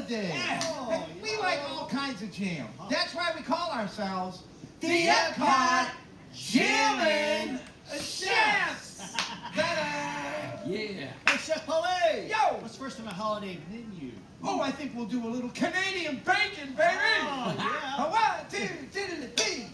holiday. Yeah. We like all kinds of jam. That's why we call ourselves The EPCOT Jamin Chefs. Ta-da! Yeah. Hey, Chef Paulie! Yo! What's first on the holiday menu? Oh, I think we'll do a little Canadian bacon, baby. Oh, yeah. A 1, 2, 3.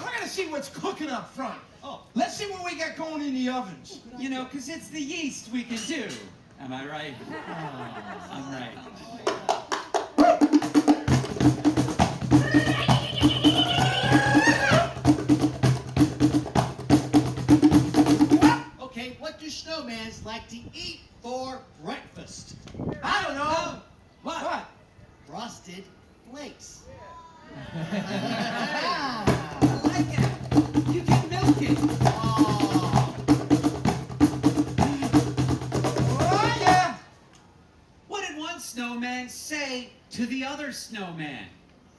We're gonna see what's cooking up front. Oh. Let's see what we got going in the ovens. You know, 'cause it's the yeast we can do. Am I right? Oh, I'm right. Okay, what do snowmans like to eat for breakfast? I don't know. What? Frosted flakes. I like it. You can milk it. Oh. Oh, yeah. What did one snowman say to the other snowman?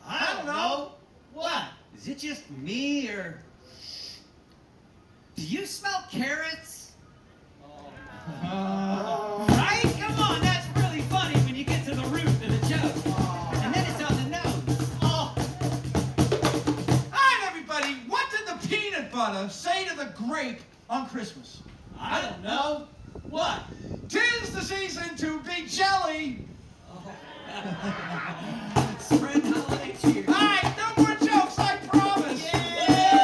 I don't know. What? Is it just me, or do you smell carrots? Right? Come on, that's really funny when you get to the root of the joke. And then it's on the nose. Oh. All right, everybody. What did the peanut butter say to the grape on Christmas? I don't know. What? 'Tis the season to be jelly. Spread holiday cheer. All right, no more jokes, I promise. Yay!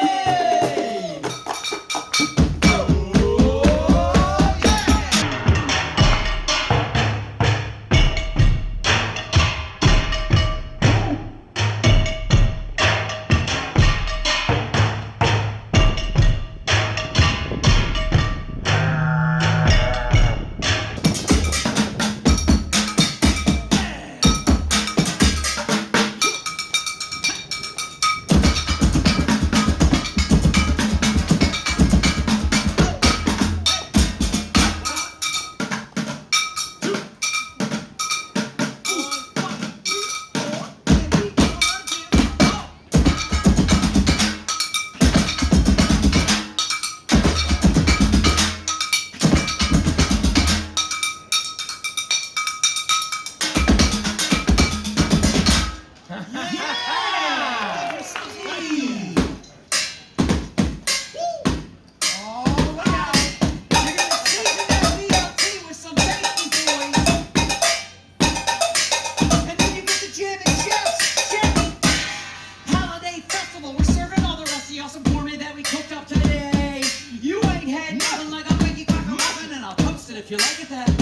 If you like it that